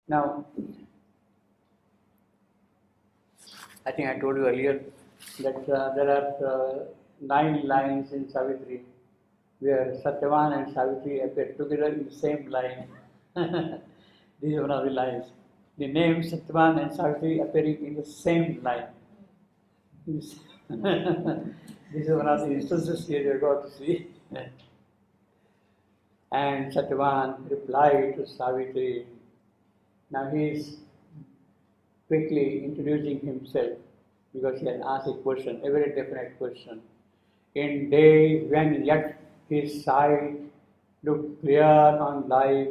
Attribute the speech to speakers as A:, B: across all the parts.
A: Now, I think I told you earlier that there are 9 lines in Savitri where Satyavan and Savitri appear together in the same line. This is one of the lines. The name Satyavan and Savitri appearing in the same line. This this is one of the instances here you got to see. And Satyavan replied to Savitri. Now he is quickly introducing himself because he had asked a question, a very definite question. In days when yet his sight looked clear on life,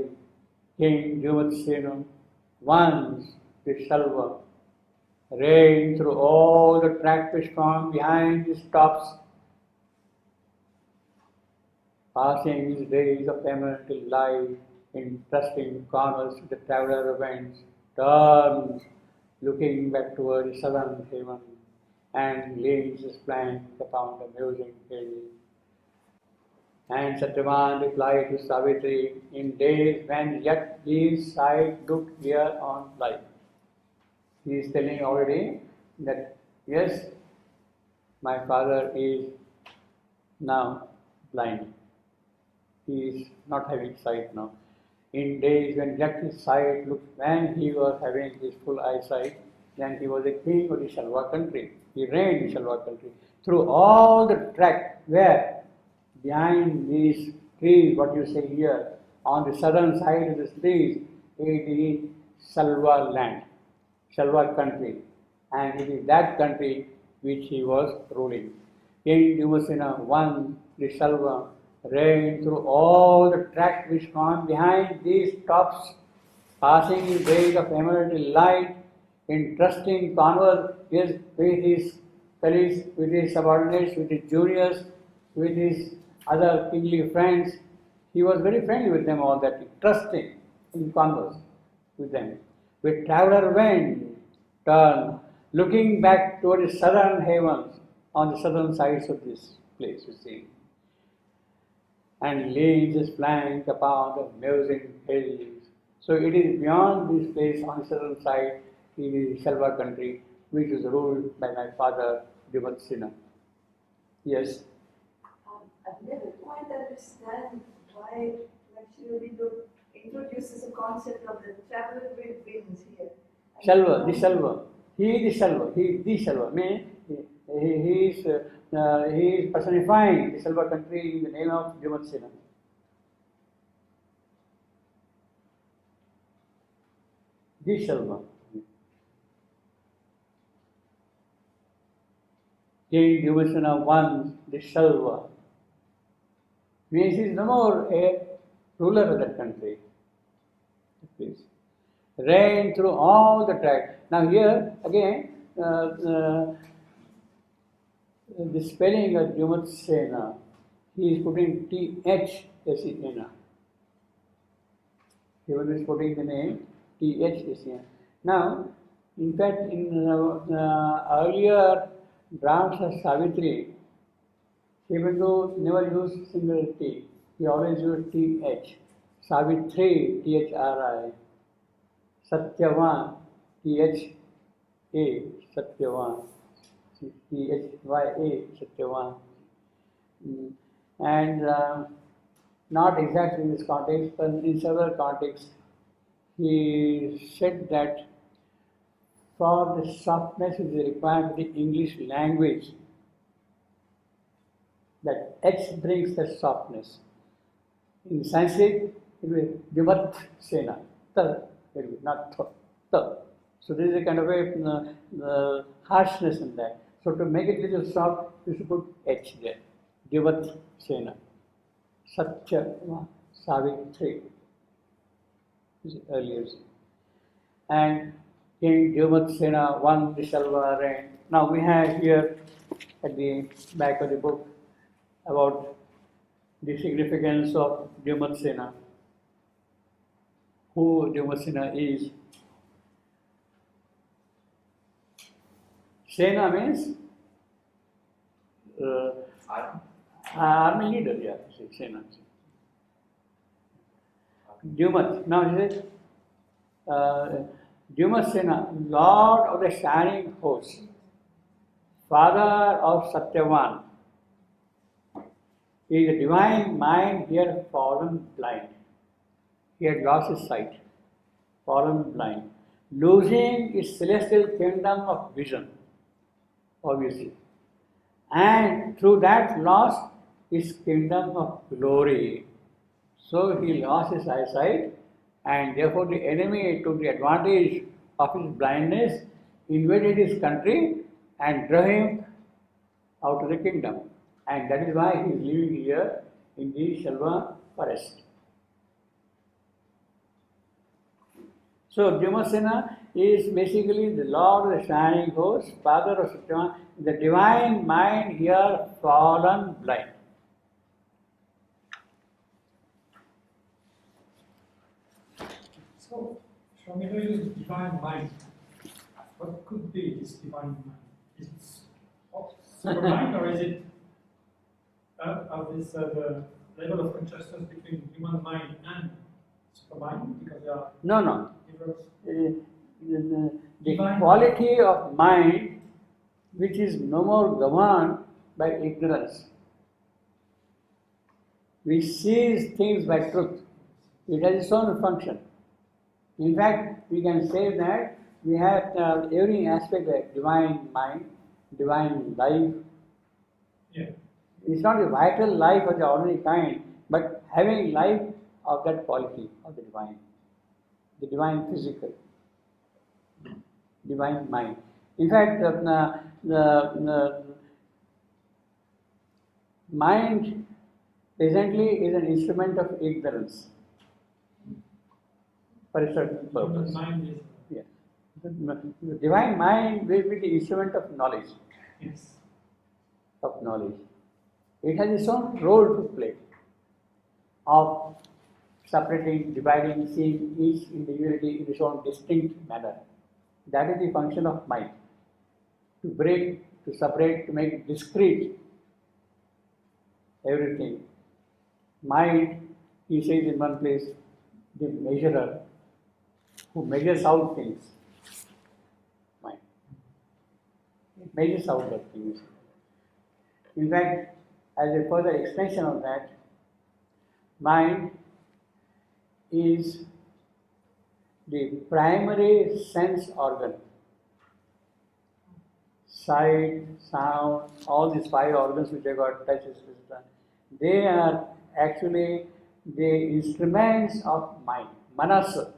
A: King Juvatsena, once the Salva, reigned through all the track from behind his tops, passing his days of immortal life in trusting corners to the traveler events, turns, looking back toward the southern heaven, and leans his flank upon the musing hill. And Satyavan replied to Savitri, in days when yet his sight looked clear on life. He is telling already that, yes, my father is now blind. He is not having sight now. In days when yet his sight looked, when he was having his full eyesight, then he was a king of the Shalva country. He reigned in Shalva country. Through all the track where behind these trees, what you say here, on the southern side of these trees, is the Shalva land, Shalva country. And it is that country which he was ruling. King Juvatsena won the Shalva, reigned through all the track which gone behind these tops, passing his days of immortal light, in trusting converse with his colleagues, with his subordinates, with his juniors, with his other kingly friends. He was very friendly with them all that, trusting in converse with them. With traveler went, turn, looking back toward the southern heavens, on the southern sides of this place, you see, and leans his flank upon the musing hills. So it is beyond this place on the southern side, in the Shalva country, which is ruled by my father, Juvatsena. Yes?
B: I've never quite understand why Lakshmi introduces a concept of the traveler with wings here.
A: Shalva, the Shalva. He is the Shalva. He is the Shalva. Meaning, he is personifying the Shalva country in the name of Juvatsena. The Shalva. King Juvatsena won the Shalva. Means he is no more a ruler of that country. Please. Reigned through all the track. Now here again, the spelling of Juvatsena, he is putting T-H-S-E-N-A. He was putting the name T-H-S-E-N. Now, in fact, in earlier drafts of Savitri, Shivandu never used single T. He always used T-H. Savitri, T-H-R-I. Satyavan, T-H-A, Satyavan. T-H-Y-A, Satyavan. And not exactly in this context, but in several contexts, he said that for the softness which is required of the English language, that H brings the softness. In Sanskrit, it will be Juvatsena, not ta. So there is a kind of a harshness in that. So to make it little soft, you should put H there. Juvatsena. Satya Savitri. Earlier. And King Juvatsena won the Shalva reign. Now we have here at the back of the book about the significance of Juvatsena, who Juvatsena is. Sena means army leader, yeah, Sena. Jumat. Now he says, Dumasena, Lord of the shining host, Father of Satyavan, is a divine mind here fallen blind. He had lost his sight, fallen blind, losing his celestial kingdom of vision, obviously. And through that loss, his kingdom of glory. So he lost his eyesight, and therefore the enemy took the advantage of his blindness, invaded his country, and drove him out of the kingdom. And that is why he is living here in the Shalva forest. So Dumasena is basically the Lord of the shining host, Father of Satyavan, the divine mind here fallen blind.
C: So, Swami, is divine mind. What could be this divine mind? Is it supermind, or is it the level of consciousness between human mind and supermind? Because they are
A: No.
C: diverse.
A: The quality of mind which is no more governed by ignorance. We see things by truth. It has its own function. In fact, we can say that we have every aspect like divine mind, divine life.
C: Yeah.
A: It's not a vital life of the ordinary kind, but having life of that quality of the divine physical, divine mind. In fact, the mind presently is an instrument of ignorance for a certain
C: Human
A: purpose.
C: mind is
A: Yeah. The divine mind will be the instrument of knowledge.
C: yes.
A: Of knowledge. It has its own role to play of separating, dividing, seeing each individuality in its own distinct manner. That is the function of mind. To break, to separate, to make discrete everything. Mind, he says in one place, the measurer who measures out things. Mind. It measures out the things. In fact, as a further extension of that, mind is the primary sense organ. Sight, sound, all these five organs which have got touch, they are actually the instruments of mind, manasa.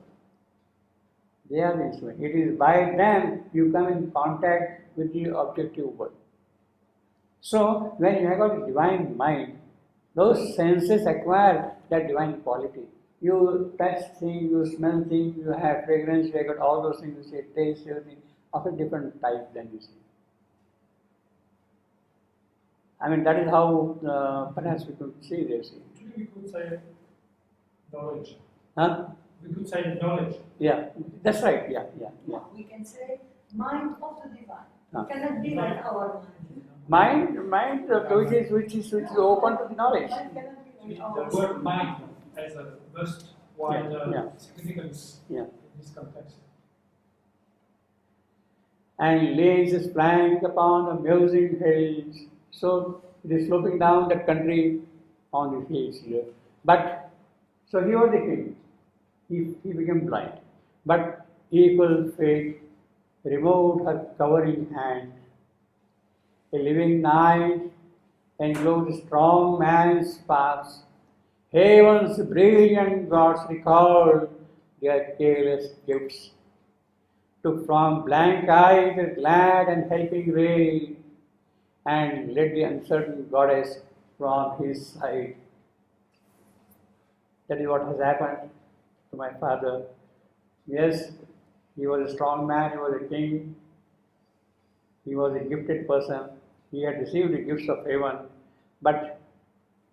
A: They are the instruments. It is by them you come in contact with the objective world. So, when you have got a divine mind, those senses acquire that divine quality. You touch things, you smell things, you have fragrance, you have got all those things, you say taste, everything of a different type than you see. I mean, that is how perhaps we could see this.
C: Actually, we could say knowledge.
A: Huh?
C: We could say knowledge.
A: Yeah, that's right. Yeah.
B: We can say mind of the divine.
A: Huh.
B: It cannot be like our mind.
A: Mind, which is open to the knowledge.
B: Mind cannot be like
C: The
B: our
C: word mind has a vast wide
A: Yeah.
C: significance
A: Yeah.
C: in this context.
A: And lays his flank upon the musing hills. So it is sloping down that country on the hills here. But so he was the king. He became blind. But equal fate removed her covering hand. A living night englobed a strong man's sparks. Heaven's brilliant gods recalled their careless gifts. Took from blank eyes a glad and helping ray, and led the uncertain goddess from his side. That is what has happened to my father. Yes, he was a strong man, he was a king, he was a gifted person, he had received the gifts of heaven, but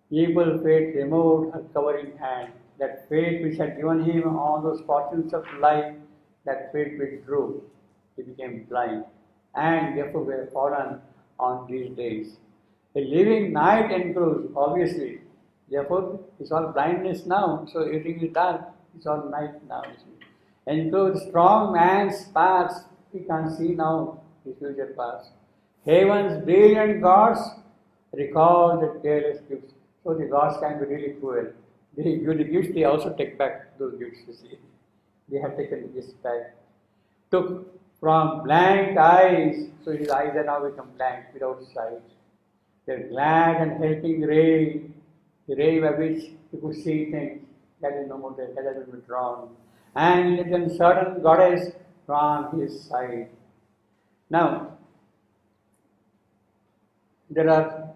A: evil fate removed her covering hand. That fate which had given him all those fortunes of life, that fate withdrew. He became blind, and therefore we have fallen on these days. A living night enclosed, obviously. Therefore, it's all blindness now, so everything is dark, it's all night now. And so the strong man's past, he can't see now his future past. Heaven's brilliant gods recall the careless gifts. So the gods can be really cruel. They give the gifts, they also take back those gifts, you see. They have taken the gifts back. Took from blank eyes, so his eyes are now become blank, without sight. Their glad and helping ray, the ray by which he could see things, that is no more there, that has been withdrawn. And the uncertain goddess from his side. Now, there are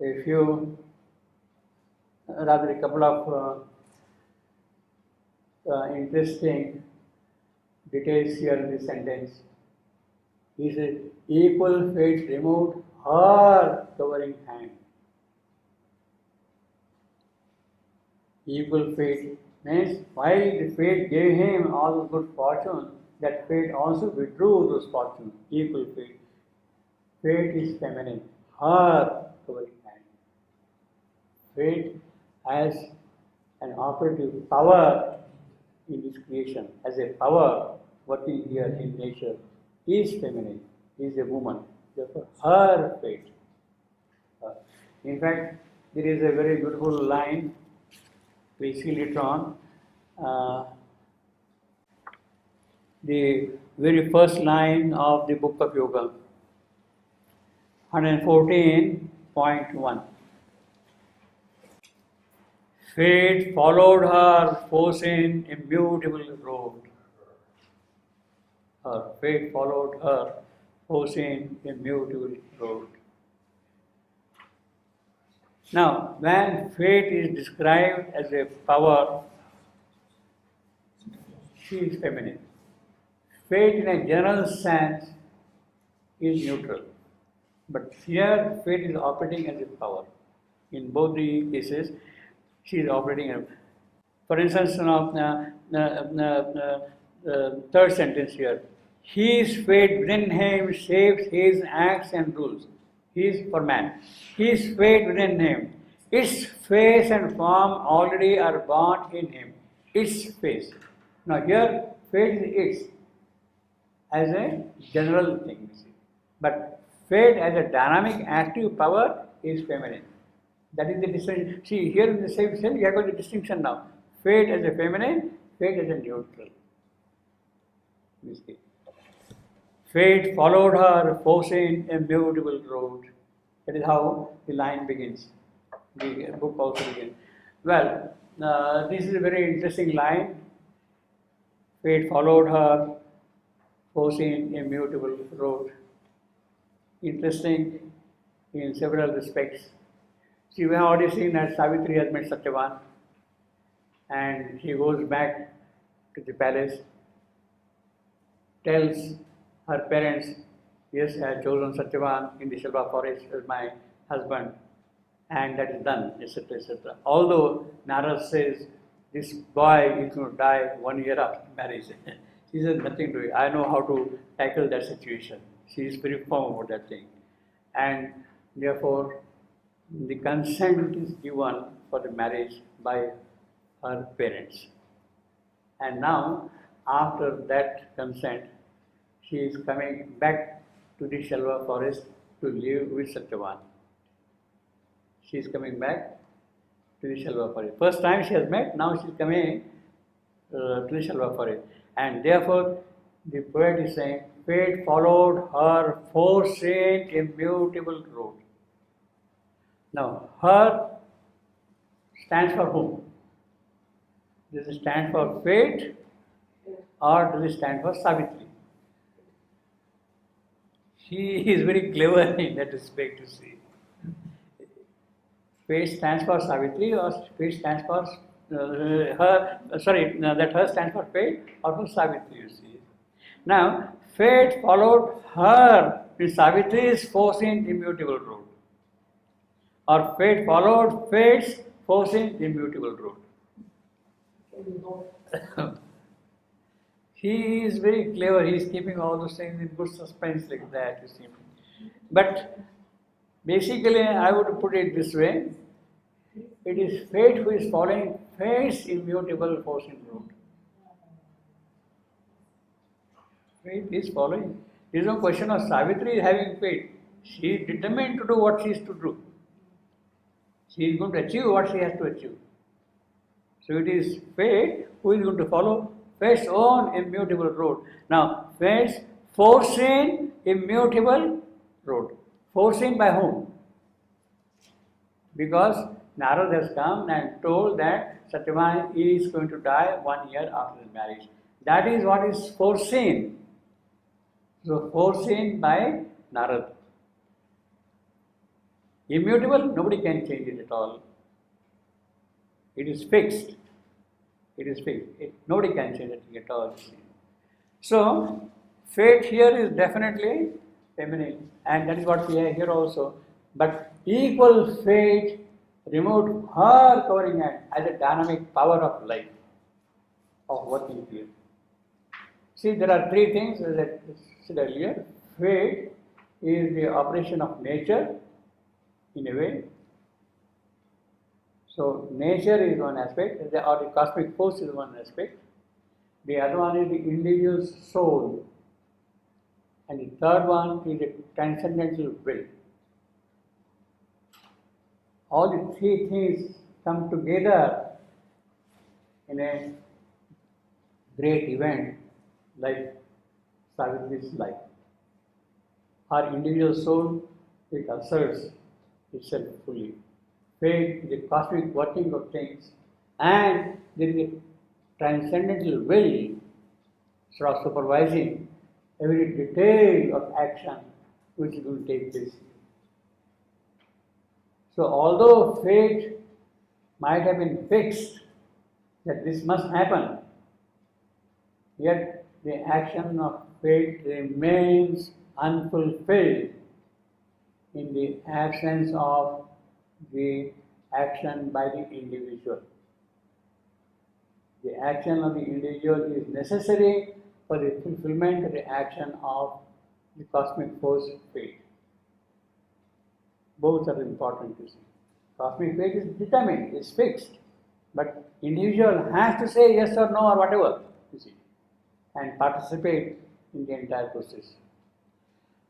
A: a few, rather a couple of interesting details here in this sentence. He said, equal fate removed her covering hand. Equal fate means while the fate gave him all the good fortune, that fate also withdrew those fortunes. Equal fate. Fate is feminine. Her covering hand. Fate as an operative power in this creation, as a power working here in nature, is feminine, is a woman. Therefore, her fate. In fact, there is a very beautiful line, we see later on. The very first line of the book of Yoga, 114.1. Fate followed her, forcing immutable road. Her fate followed her, forcing immutable road. Now, when fate is described as a power, she is feminine. Fate in a general sense is neutral. But here, fate is operating as a power. In both the cases, she is operating as. For instance, third sentence here. His fate within him shapes his acts and rules. He is for man. His fate within him. Its face and form already are born in him. Its face. Now here, fate is its as a general thing. But fate as a dynamic, active power is feminine. That is the distinction. See, here in the same cell, you have got the distinction now. Fate as a feminine, fate as a neutral. You see. Fate followed her, forcing a immutable road. That is how the line begins. The book also begins. Well, this is a very interesting line. Fate followed her, forcing a immutable road. Interesting in several respects. See, we have already seen that Savitri has met Satyavan, and he goes back to the palace, tells her parents, yes, I have chosen Satyavan in the Shalva forest as my husband, and that is done, etc., etc. Although Narad says, this boy is going to die 1 year after marriage. She says nothing to it. I know how to tackle that situation. She is very firm about that thing. And therefore, the consent is given for the marriage by her parents. And now, after that consent, she is coming back to the Shalva forest to live with Satyavan. She is coming back to the Shalva forest. First time she has met, now she is coming to the Shalva forest. And therefore, the poet is saying, fate followed her forsaken immutable road. Now, her stands for whom? Does it stand for fate or does it stand for Savitri? She is very clever in that respect, you see. Fate stands for Savitri or fate stands for that her stands for fate or for Savitri, you see. Now, fate followed her in Savitri's forcing immutable road. Or fate followed fate's forcing the immutable road. He is very clever, he is keeping all those things in good suspense like that, you see. But basically, I would put it this way, it is fate who is following fate's immutable forcing road. Faith is following. There is no question of Savitri having faith. She is determined to do what she is to do. She is going to achieve what she has to achieve. So it is fate who is going to follow fate's own immutable road. Now, fate's foreseen immutable road. Foreseen by whom? Because Narad has come and told that Satyavama is going to die 1 year after his marriage. That is what is foreseen. So, foreseen by Narad. Immutable, nobody can change it at all. It is fixed. It is fixed. Nobody can change it at all. So, fate here is definitely feminine, and that is what we have here also. But equal fate removed her covering hand as a dynamic power of life, of working here. See, there are three things as I said earlier. Fate is the operation of nature, in a way. So, nature is one aspect, or the cosmic force is one aspect. The other one is the individual soul. And the third one is the transcendental will. All the three things come together in a great event like Savitri's life. Her individual soul, it asserts itself fully. Fate is the cosmic working of things, and there is a transcendental will sort of supervising every detail of action which will take place. So, although fate might have been fixed that this must happen, yet the action of fate remains unfulfilled in the absence of the action by the individual. The action of the individual is necessary for the fulfillment of the action of the cosmic force fate. Both are important to see. Cosmic fate is determined, is fixed, but individual has to say yes or no or whatever, you see, and participate in the entire process.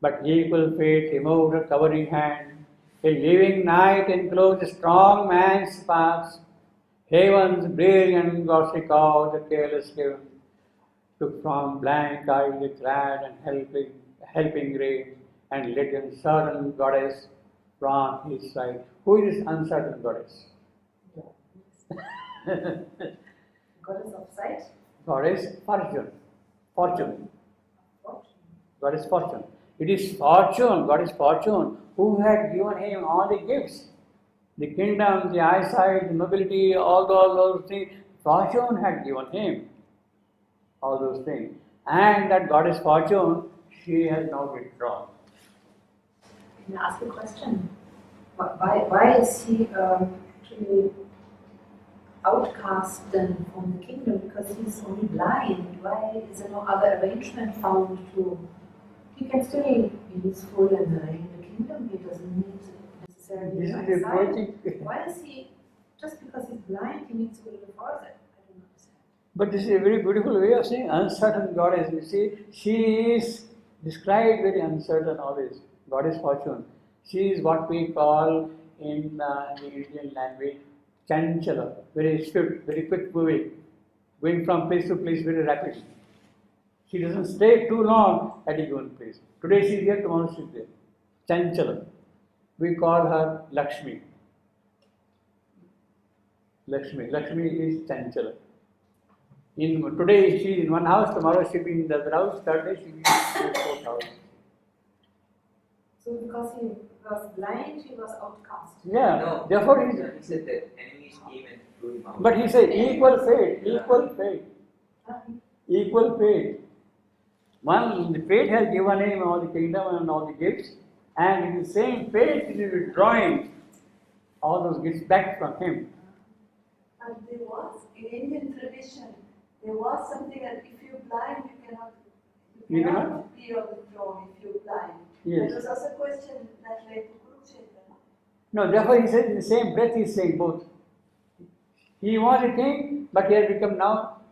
A: But equal fate removed her covering hand, a living night enclosed a strong man's sparks, heaven's brilliant glossy cloud, the careless heaven, took from blank eye the glad and helping ray, and lit uncertain goddess from his side. Who is this uncertain goddess?
B: Goddess of sight?
A: Goddess Fortune. Fortune.
B: What?
A: Goddess Fortune. It is Fortune, Goddess Fortune, who had given him all the gifts. The kingdom, the eyesight, the nobility, all those things. Fortune had given him all those things. And that Goddess Fortune, she has now withdrawn.
D: Can I ask a question? Why is he actually outcast then from the kingdom? Because he's only blind. Why is there no other arrangement found to? He can still be useful and reign the kingdom. He doesn't need necessarily
A: This is the poetic.
D: Why is he, just because he's blind, he needs to go to the forest? I don't understand.
A: But this is a very beautiful way of saying uncertain goddess. You see, she is described very uncertain always. Goddess Fortune. She is what we call in the Indian language Chanchala, very swift, very quick moving, going from place to place very rapidly. She doesn't stay too long at a given place. Today she is here, tomorrow she is there. Chanchala. We call her Lakshmi. Lakshmi is Chanchala. Today she is in one house, tomorrow she will be in the other house, third day she will be in the fourth house.
D: So because he was blind, he was outcast.
A: Yeah,
E: No,
A: therefore
E: he said that enemies came and threw him out.
A: but he said equal fate, equal fate, equal fate. One, the fate has given him all the kingdom and all the gifts, and in the same fate he is withdrawing all those gifts back from him.
B: And there was, in Indian tradition, there was something that if you're blind, you cannot be on the throne if you're blind.
A: Yes.
B: There was also a question that led to Kurukshetra.
A: No, therefore he said in the same breath he is saying both. He was a king, but he has become now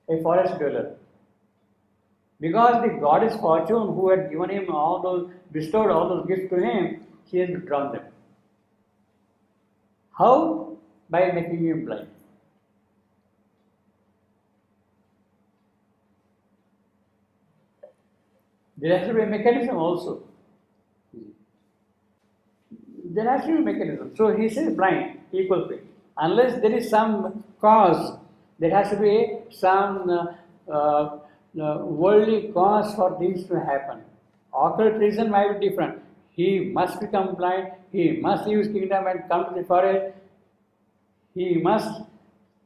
A: a forest dweller. Because the goddess Fortune, who had given him all those, bestowed all those gifts to him, she has withdrawn them. How? By making him blind. There has to be a mechanism also. There has to be a mechanism. So he says blind, equal pay. Unless there is some cause, there has to be some worldly cause for things to happen. Occult reason might be different. He must become blind, he must leave his kingdom and come to the forest. He must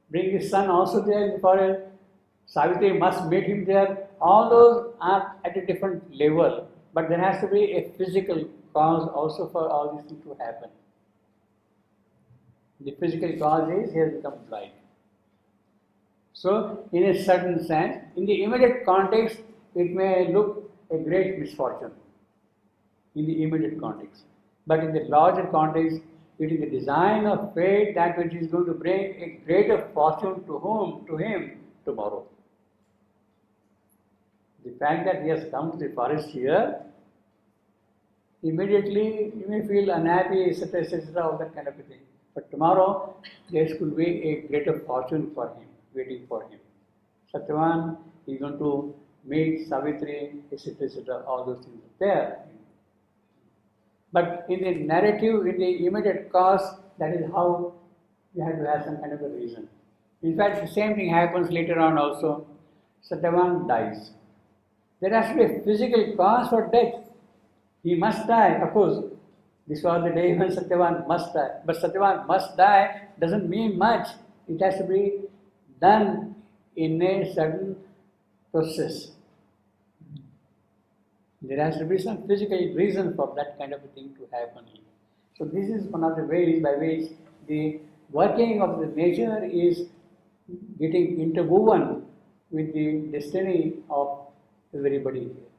A: bring his son also there in the forest. Savitri must meet him there. All those are at a different level. But there has to be a physical cause also for all these things to happen. The physical cause is he has become blind. So, in a certain sense, in the immediate context, it may look a great misfortune. In the immediate context. But in the larger context, it is the design of fate that which is going to bring a greater fortune to whom? To him tomorrow. The fact that he has come to the forest here, immediately you may feel unhappy, etc., all that kind of a thing. But tomorrow there could be a greater fortune for him, waiting for him. Satyavan is going to meet Savitri, etc., all those things are there. But in the narrative, in the immediate cause, that is how you have to have some kind of a reason. In fact, the same thing happens later on also. Satyavan dies. There has to be a physical cause for death. He must die, of course. This was the day when Satyavan must die. But Satyavan must die doesn't mean much. It has to be done in a certain process. There has to be some physical reason for that kind of a thing to happen. So this is one of the ways by which the working of the nature is getting interwoven with the destiny of everybody here.